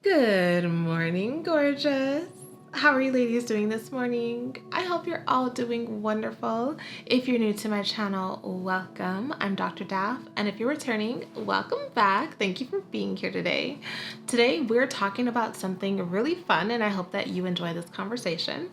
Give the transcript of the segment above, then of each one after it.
Good morning, gorgeous. How are you ladies doing this morning? I hope you're all doing wonderful. If you're new to my channel, welcome. I'm Dr. Daff, and if you're returning, welcome back. Thank you for being here today. Today, we're talking about something really fun, and I hope that you enjoy this conversation.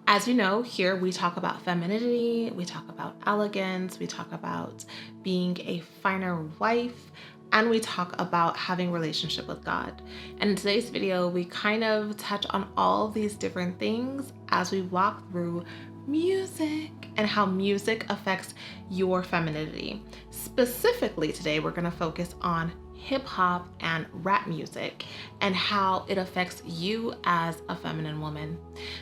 As you know, here we talk about femininity, we talk about elegance, we talk about being a finer wife, and we talk about having a relationship with God. And in today's video, we kind of touch on all these different things as we walk through music and how music affects your femininity. Specifically today, we're gonna focus on hip hop and rap music and how it affects you as a feminine woman.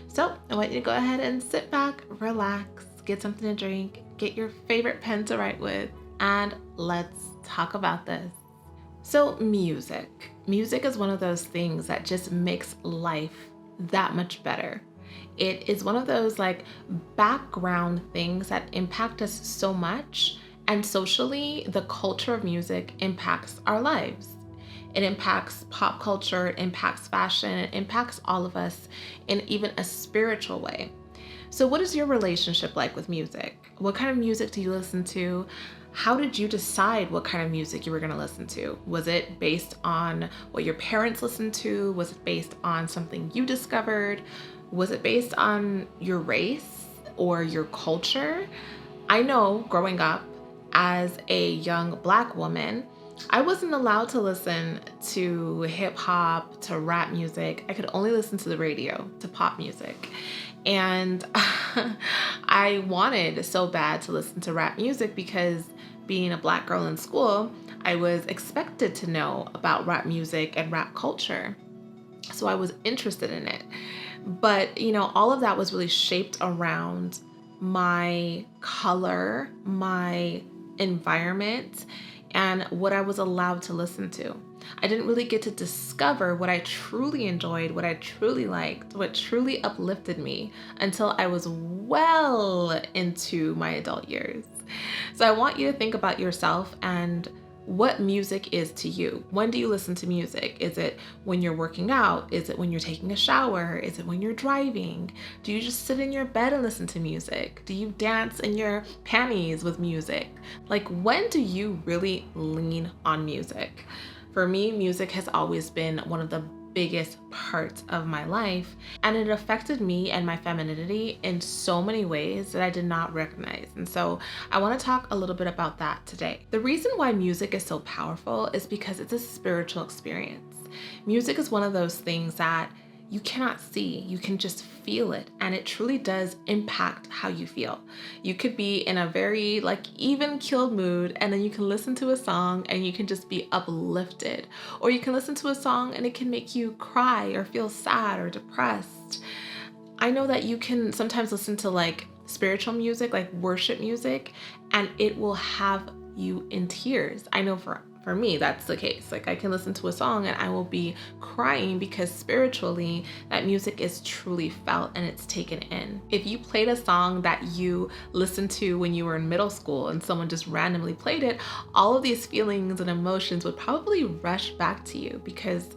So I want you to go ahead and sit back, relax, get something to drink, get your favorite pen to write with, and let's talk about this. So music. Music is one of those things that just makes life that much better. It is one of those like background things that impact us so much. And socially, the culture of music impacts our lives. It impacts pop culture, it impacts fashion, it impacts all of us in even a spiritual way. So what is your relationship like with music? What kind of music do you listen to? How did you decide what kind of music you were going to listen to? Was it based on what your parents listened to? Was it based on something you discovered? Was it based on your race or your culture? I know growing up as a young Black woman, I wasn't allowed to listen to hip hop, to rap music. I could only listen to the radio, to pop music. And I wanted so bad to listen to rap music because being a Black girl in school, I was expected to know about rap music and rap culture. So I was interested in it. But, all of that was really shaped around my color, my environment, and what I was allowed to listen to. I didn't really get to discover what I truly enjoyed, what I truly liked, what truly uplifted me until I was well into my adult years. So I want you to think about yourself and what music is to you. When do you listen to music? Is it when you're working out? Is it when you're taking a shower? Is it when you're driving? Do you just sit in your bed and listen to music? Do you dance in your panties with music? Like, when do you really lean on music? For me, music has always been one of the biggest parts of my life, and it affected me and my femininity in so many ways that I did not recognize. And so I want to talk a little bit about that today. The reason why music is so powerful is because it's a spiritual experience. Music is one of those things that you cannot see, you can just feel it, and it truly does impact how you feel. You could be in a very even-keeled mood, and then you can listen to a song and you can just be uplifted. Or you can listen to a song and it can make you cry or feel sad or depressed. I know that you can sometimes listen to spiritual music, like worship music, and it will have you in tears. I know for me, that's the case. I can listen to a song and I will be crying because spiritually, that music is truly felt and it's taken in. If you played a song that you listened to when you were in middle school and someone just randomly played it, all of these feelings and emotions would probably rush back to you because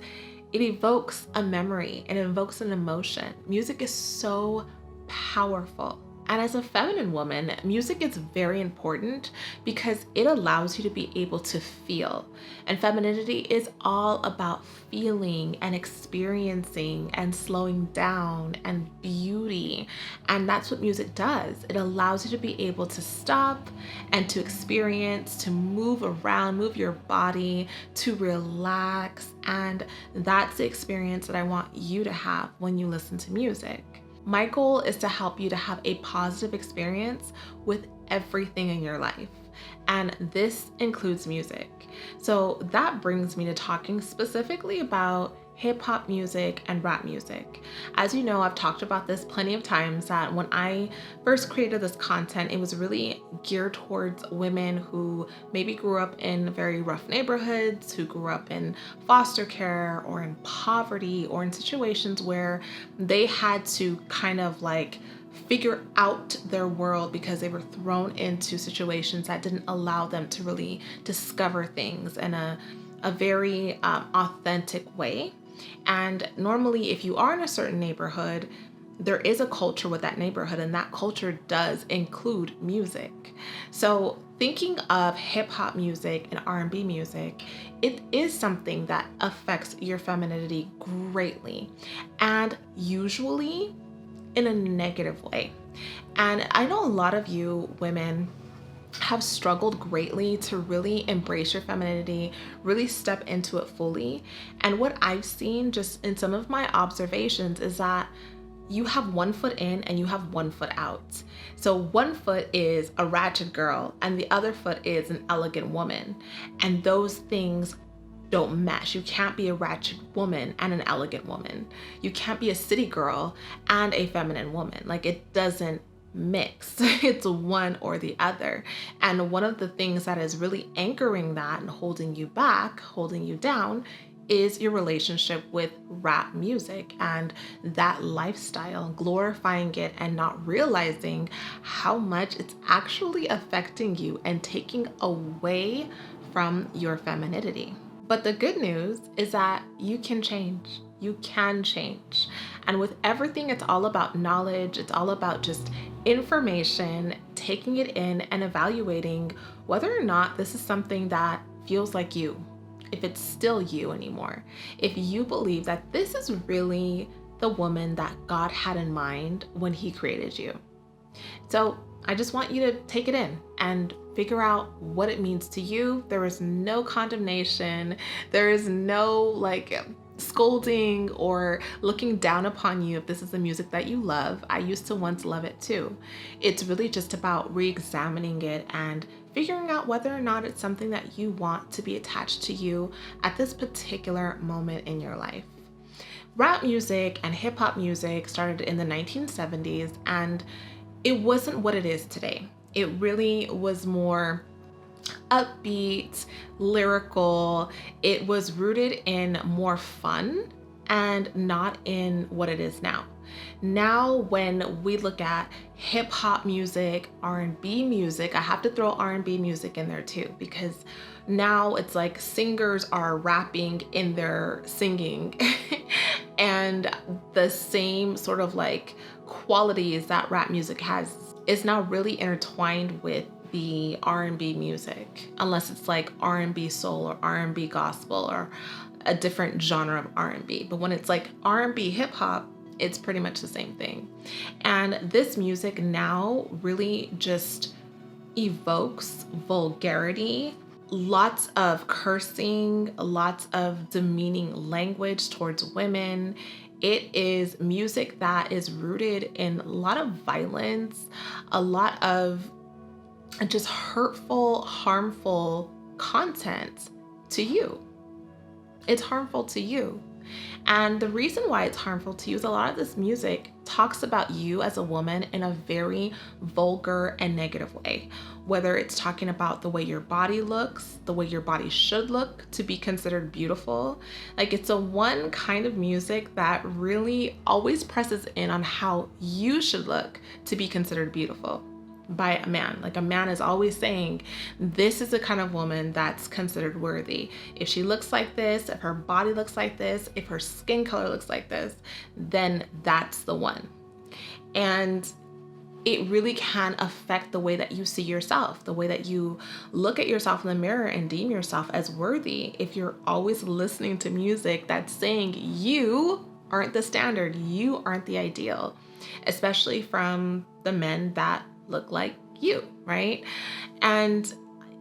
it evokes a memory, it evokes an emotion. Music is so powerful. And as a feminine woman, music is very important because it allows you to be able to feel. And femininity is all about feeling and experiencing and slowing down and beauty. And that's what music does. It allows you to be able to stop and to experience, to move around, move your body, to relax. And that's the experience that I want you to have when you listen to music. My goal is to help you to have a positive experience with everything in your life, and this includes music. So that brings me to talking specifically about hip hop music and rap music. As you know, I've talked about this plenty of times that when I first created this content, it was really geared towards women who maybe grew up in very rough neighborhoods, who grew up in foster care or in poverty or in situations where they had to kind of figure out their world because they were thrown into situations that didn't allow them to really discover things in a very authentic way. And normally, if you are in a certain neighborhood, there is a culture with that neighborhood, and that culture does include music. So thinking of hip hop music and R&B music, it is something that affects your femininity greatly, and usually in a negative way. And I know a lot of you women have struggled greatly to really embrace your femininity, really step into it fully. And what I've seen just in some of my observations is that you have one foot in and you have one foot out. So one foot is a ratchet girl and the other foot is an elegant woman. And those things don't mesh. You can't be a ratchet woman and an elegant woman. You can't be a city girl and a feminine woman. Like, it doesn't mix. It's one or the other. And one of the things that is really anchoring that and holding you back, holding you down, is your relationship with rap music and that lifestyle, glorifying it and not realizing how much it's actually affecting you and taking away from your femininity. But the good news is that you can change. You can change. And with everything, it's all about knowledge. It's all about just information, taking it in and evaluating whether or not this is something that feels like you, if it's still you anymore, if you believe that this is really the woman that God had in mind when He created you. So I just want you to take it in and figure out what it means to you. There is no condemnation. There is no scolding or looking down upon you if this is the music that you love. I used to once love it too. It's really just about re-examining it and figuring out whether or not it's something that you want to be attached to you at this particular moment in your life. Rap music and hip hop music started in the 1970s, and it wasn't what it is today. It really was more upbeat, lyrical. It was rooted in more fun and not in what it is now. Now, when we look at hip hop music, R&B music, I have to throw R&B music in there too, because now it's like singers are rapping in their singing and the same sort of qualities that rap music has is now really intertwined with the R&B music, unless it's like R&B soul or R&B gospel or a different genre of R&B. But when it's like R&B hip hop, it's pretty much the same thing. And this music now really just evokes vulgarity, lots of cursing, lots of demeaning language towards women. It is music that is rooted in a lot of violence, a lot of just hurtful, harmful content to you. It's harmful to you. And the reason why it's harmful to you is a lot of this music talks about you as a woman in a very vulgar and negative way. Whether it's talking about the way your body looks, the way your body should look to be considered beautiful. It's a one kind of music that really always presses in on how you should look to be considered beautiful by a man. A man is always saying, this is the kind of woman that's considered worthy. If she looks like this, if her body looks like this, if her skin color looks like this, then that's the one. And it really can affect the way that you see yourself, the way that you look at yourself in the mirror and deem yourself as worthy. If you're always listening to music that's saying you aren't the standard, you aren't the ideal, especially from the men that look like you, right? And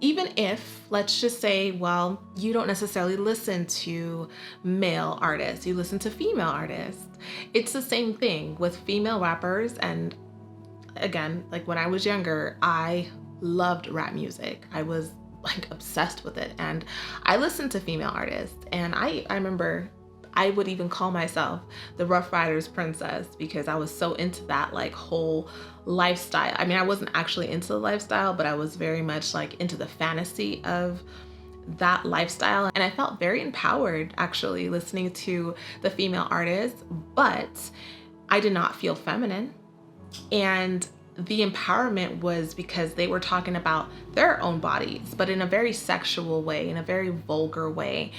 even if, let's just say, well, you don't necessarily listen to male artists, you listen to female artists. It's the same thing with female rappers. And again, when I was younger, I loved rap music. I was obsessed with it. And I listened to female artists. And I remember I would even call myself the Rough Riders princess because I was so into that whole lifestyle. I mean, I wasn't actually into the lifestyle, but I was very much into the fantasy of that lifestyle. And I felt very empowered actually listening to the female artists, but I did not feel feminine. And the empowerment was because they were talking about their own bodies, but in a very sexual way, in a very vulgar way.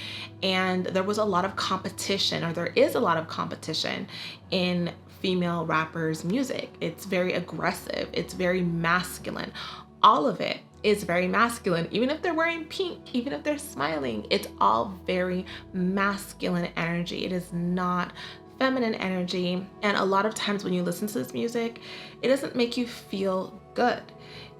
And there was a lot of competition, or there is a lot of competition in female rappers' music. It's very aggressive, it's very masculine. All of it is very masculine. Even if they're wearing pink, even if they're smiling, it's all very masculine energy. It is not feminine energy. And a lot of times when you listen to this music, it doesn't make you feel good.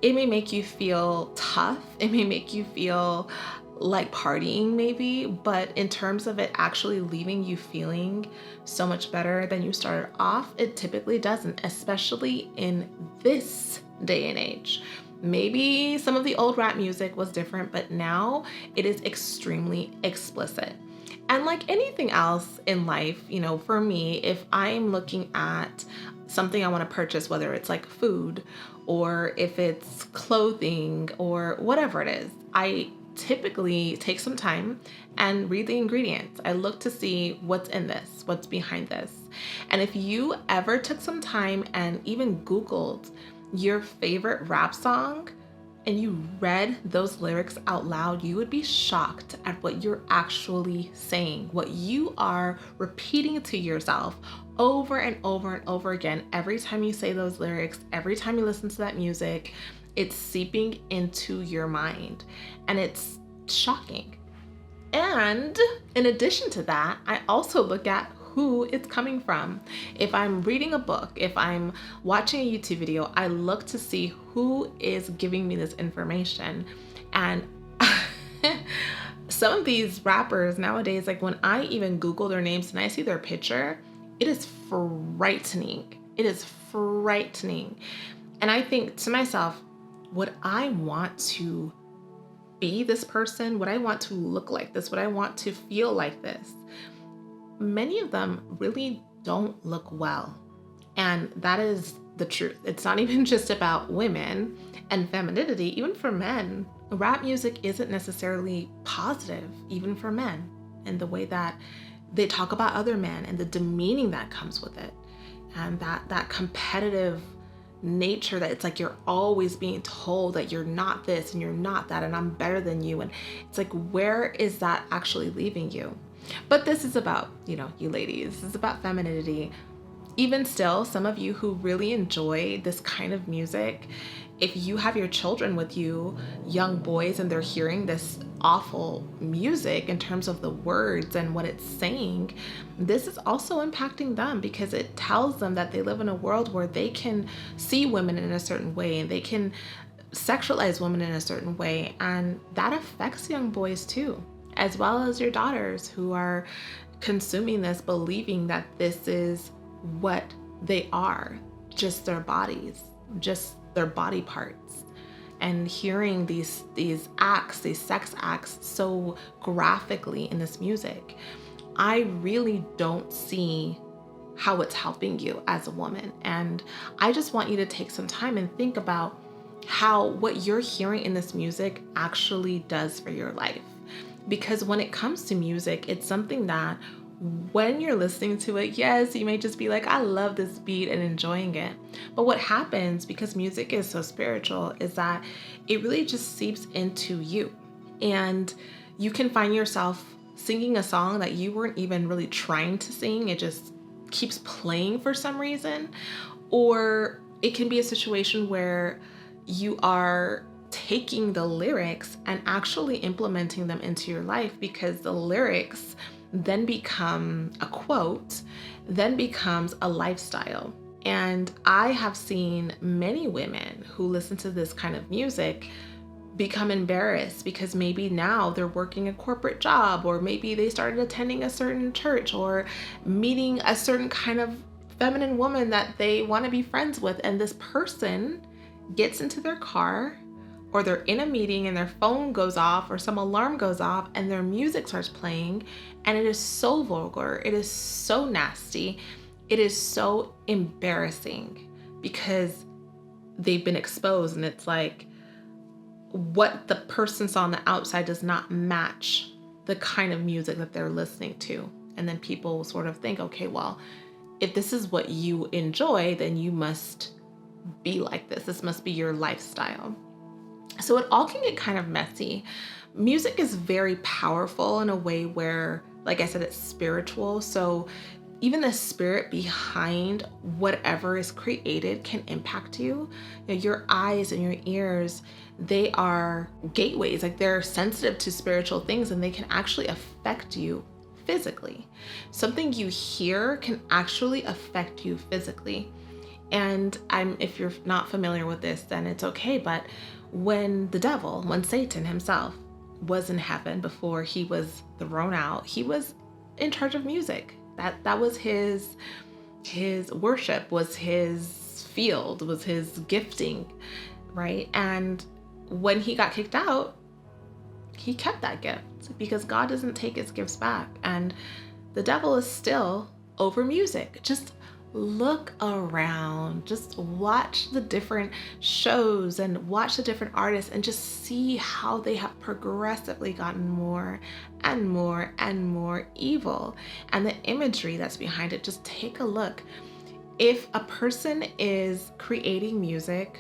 It may make you feel tough. It may make you feel like partying maybe, but in terms of it actually leaving you feeling so much better than you started off, it typically doesn't, especially in this day and age. Maybe some of the old rap music was different, but now it is extremely explicit. And like anything else in life, you know, for me, if I'm looking at something I want to purchase, whether it's like food or if it's clothing or whatever it is, I typically take some time and read the ingredients. I look to see what's in this, what's behind this. And if you ever took some time and even Googled your favorite rap song, and you read those lyrics out loud, you would be shocked at what you're actually saying, what you are repeating to yourself over and over and over again. Every time you say those lyrics, every time you listen to that music, it's seeping into your mind, and it's shocking. And in addition to that, I also look at who it's coming from. If I'm reading a book, if I'm watching a YouTube video, I look to see who is giving me this information. And some of these rappers nowadays, like when I even Google their names and I see their picture, it is frightening. It is frightening. And I think to myself, would I want to be this person? Would I want to look like this? Would I want to feel like this? Many of them really don't look well. And that is the truth. It's not even just about women and femininity. Even for men, rap music isn't necessarily positive, even for men, and the way that they talk about other men and the demeaning that comes with it. And that competitive nature that it's like you're always being told that you're not this and you're not that and I'm better than you. And it's like, where is that actually leaving you? But this is about, you know, you ladies. This is about femininity. Even still, some of you who really enjoy this kind of music, if you have your children with you, young boys, and they're hearing this awful music in terms of the words and what it's saying, this is also impacting them because it tells them that they live in a world where they can see women in a certain way and they can sexualize women in a certain way. And that affects young boys too, as well as your daughters who are consuming this, believing that this is what they are, just their bodies, just their body parts. And hearing these acts, these sex acts so graphically in this music, I really don't see how it's helping you as a woman. And I just want you to take some time and think about how what you're hearing in this music actually does for your life. Because when it comes to music, it's something that when you're listening to it, yes, you may just be like, I love this beat and enjoying it. But what happens, because music is so spiritual, is that it really just seeps into you. And you can find yourself singing a song that you weren't even really trying to sing. It just keeps playing for some reason. Or it can be a situation where you are taking the lyrics and actually implementing them into your life, because the lyrics then become a quote, then becomes a lifestyle. And I have seen many women who listen to this kind of music become embarrassed because maybe now they're working a corporate job, or maybe they started attending a certain church or meeting a certain kind of feminine woman that they want to be friends with. And this person gets into their car, or they're in a meeting and their phone goes off or some alarm goes off and their music starts playing, and it is so vulgar, it is so nasty, it is so embarrassing because they've been exposed, and it's like what the person saw on the outside does not match the kind of music that they're listening to. And then people sort of think, okay, well, if this is what you enjoy, then you must be like this. This must be your lifestyle. So it all can get kind of messy. Music is very powerful in a way where, like I said, it's spiritual. So even the spirit behind whatever is created can impact you. Your eyes and your ears, they are gateways, like they're sensitive to spiritual things, and they can actually affect you physically. Something you hear can actually affect you physically. And if you're not familiar with this, then it's okay. But when Satan himself was in heaven before he was thrown out, he was in charge of music. That was his worship, was his field, was his gifting, right? And when he got kicked out, he kept that gift because God doesn't take his gifts back. And the devil is still over music. Just look around, just watch the different shows and watch the different artists and just see how they have progressively gotten more and more and more evil. And the imagery that's behind it, just take a look. If a person is creating music,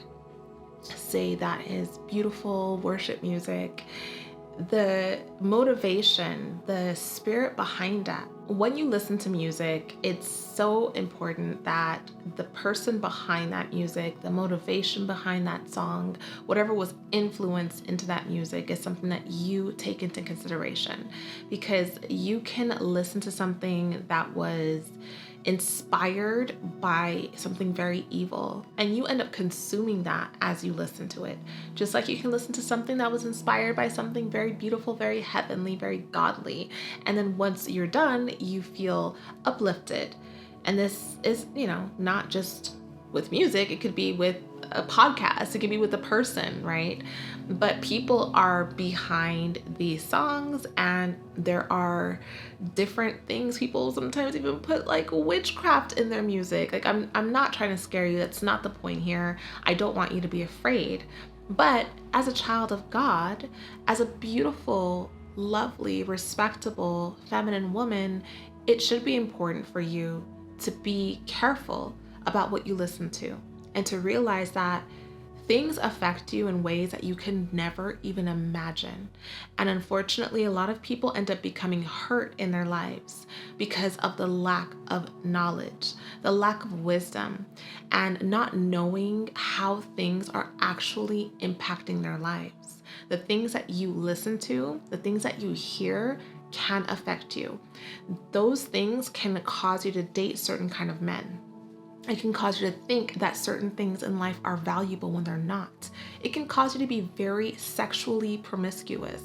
say that is beautiful worship music, the motivation, the spirit behind that. When you listen to music, it's so important that the person behind that music, the motivation behind that song, whatever was influenced into that music is something that you take into consideration. Because you can listen to something that was inspired by something very evil, and you end up consuming that as you listen to it. Just like you can listen to something that was inspired by something very beautiful, very heavenly, very godly, and then once you're done, you feel uplifted. And this is, not just with music, it could be with a podcast, it could be with a person, right? But people are behind these songs, and there are different things. People sometimes even put like witchcraft in their music. Like I'm not trying to scare you. That's not the point here. I don't want you to be afraid. But as a child of God, as a beautiful, lovely, respectable, feminine woman, it should be important for you to be careful about what you listen to and to realize that things affect you in ways that you can never even imagine. And unfortunately, a lot of people end up becoming hurt in their lives because of the lack of knowledge, the lack of wisdom, and not knowing how things are actually impacting their lives. The things that you listen to, the things that you hear can affect you. Those things can cause you to date certain kind of men. It can cause you to think that certain things in life are valuable when they're not. It can cause you to be very sexually promiscuous,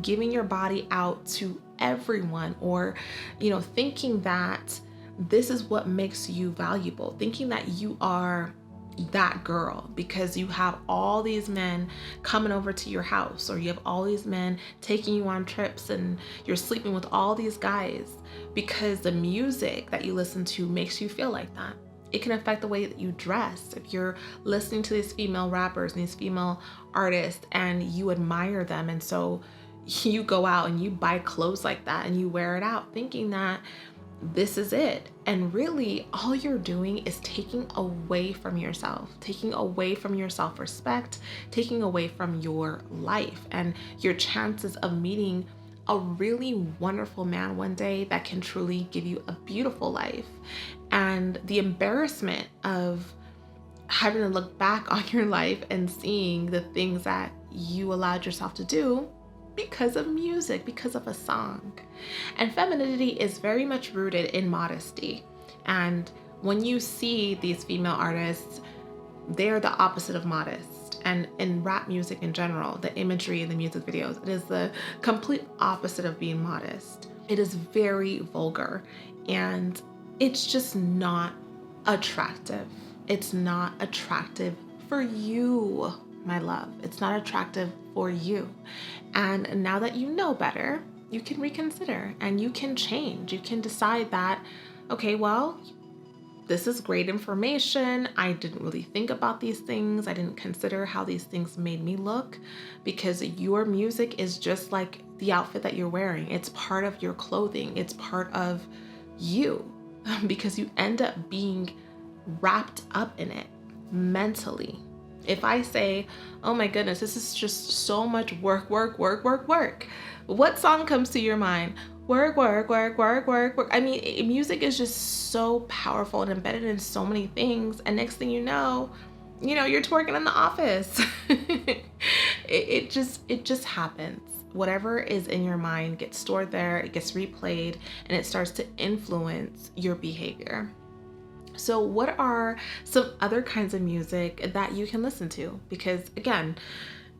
giving your body out to everyone, or, thinking that this is what makes you valuable, thinking that you are that girl because you have all these men coming over to your house, or you have all these men taking you on trips, and you're sleeping with all these guys because the music that you listen to makes you feel like that. It can affect the way that you dress. If you're listening to these female rappers and these female artists and you admire them, and so you go out and you buy clothes like that and you wear it out thinking that this is it. And really all you're doing is taking away from yourself, taking away from your self-respect, taking away from your life and your chances of meeting a really wonderful man one day that can truly give you a beautiful life. And the embarrassment of having to look back on your life and seeing the things that you allowed yourself to do because of music, because of a song. And femininity is very much rooted in modesty. And when you see these female artists, they're the opposite of modest. And in rap music in general, the imagery in the music videos, it is the complete opposite of being modest. It is very vulgar, and it's just not attractive. It's not attractive for you, my love. It's not attractive for you. And now that you know better, you can reconsider and you can change. You can decide that, okay, well, this is great information. I didn't really think about these things. I didn't consider how these things made me look, because your music is just like the outfit that you're wearing. It's part of your clothing. It's part of you because you end up being wrapped up in it. mentally. If I say, oh my goodness, this is just so much work, what song comes to your mind? Work. I mean, music is just so powerful and embedded in so many things. And next thing you know, you're twerking in the office. it just happens. Whatever is in your mind gets stored there, it gets replayed, and it starts to influence your behavior. So what are some other kinds of music that you can listen to? Because again,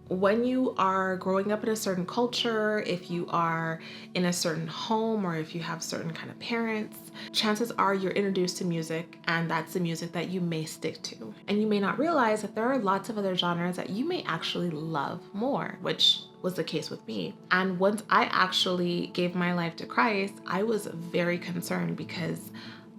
when you are growing up in a certain culture, if you are in a certain home, or if you have certain kind of parents, chances are you're introduced to music, and that's the music that you may stick to. And you may not realize that there are lots of other genres that you may actually love more, which was the case with me. And once I actually gave my life to Christ, I was very concerned because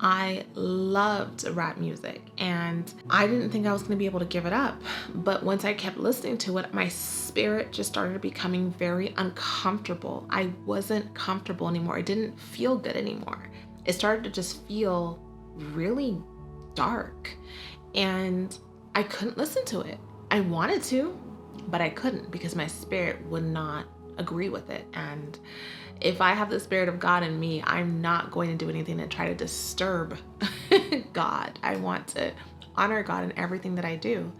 I loved rap music and I didn't think I was going to be able to give it up. But once I kept listening to it, my spirit just started becoming very uncomfortable. I wasn't comfortable anymore. It didn't feel good anymore. It started to just feel really dark and I couldn't listen to it. I wanted to, but I couldn't because my spirit would not agree with it. And if I have the Spirit of God in me, I'm not going to do anything to try to disturb God. I want to honor God in everything that I do.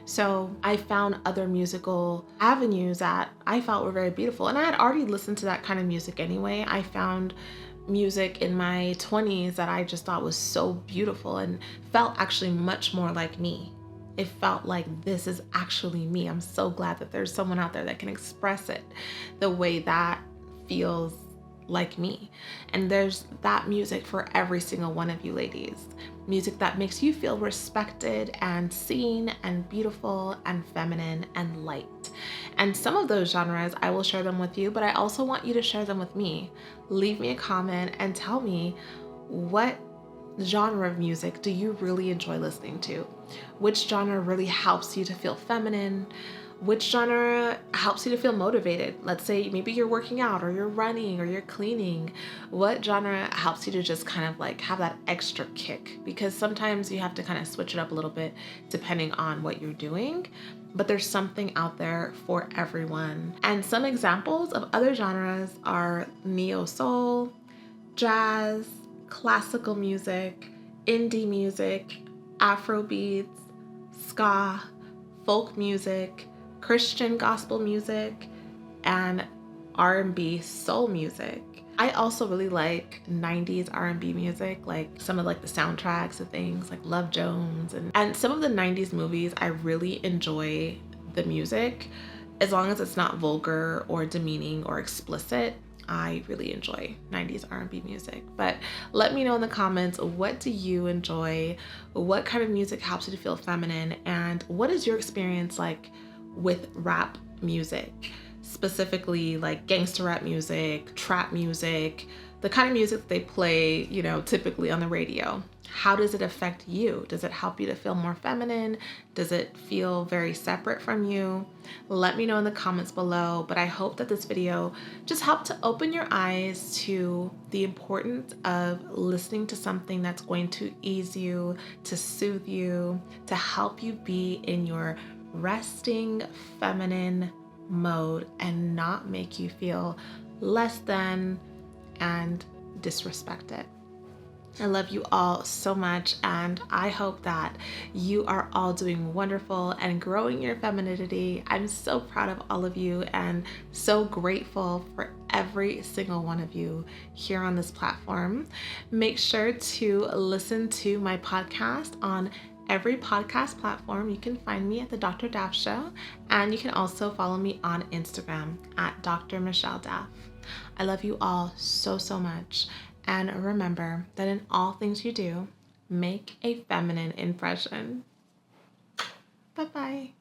So I found other musical avenues that I felt were very beautiful. And I had already listened to that kind of music anyway. I found music in my 20s that I just thought was so beautiful and felt actually much more like me. It felt like this is actually me. I'm so glad that there's someone out there that can express it the way that feels like me. And there's that music for every single one of you ladies. Music that makes you feel respected and seen and beautiful and feminine and light. And some of those genres, I will share them with you, but I also want you to share them with me. Leave me a comment and tell me, what genre of music do you really enjoy listening to? Which genre really helps you to feel feminine? Which genre helps you to feel motivated? Let's say maybe you're working out or you're running or you're cleaning. What genre helps you to just kind of like have that extra kick? Because sometimes you have to kind of switch it up a little bit depending on what you're doing, but there's something out there for everyone. And some examples of other genres are neo soul, jazz, classical music, indie music, Afro beats, ska, folk music, Christian gospel music, and R&B soul music. I also really like 90s R&B music, like some of like the soundtracks of things like Love Jones and some of the 90s movies. I really enjoy the music as long as it's not vulgar or demeaning or explicit. I really enjoy 90s R&B music. But let me know in the comments, what do you enjoy? What kind of music helps you to feel feminine? And what is your experience like with rap music? Specifically like gangster rap music, trap music, the kind of music that they play, typically on the radio. How does it affect you? Does it help you to feel more feminine? Does it feel very separate from you? Let me know in the comments below, but I hope that this video just helped to open your eyes to the importance of listening to something that's going to ease you, to soothe you, to help you be in your resting feminine mode and not make you feel less than and disrespected. I love you all so much, and I hope that you are all doing wonderful and growing your femininity. I'm so proud of all of you and so grateful for every single one of you here on this platform. Make sure to listen to my podcast on every podcast platform. You can find me at the Dr. Daff Show, and you can also follow me on Instagram at Dr. Michelle Daff. I love you all so, so much. And remember that in all things you do, make a feminine impression. Bye-bye.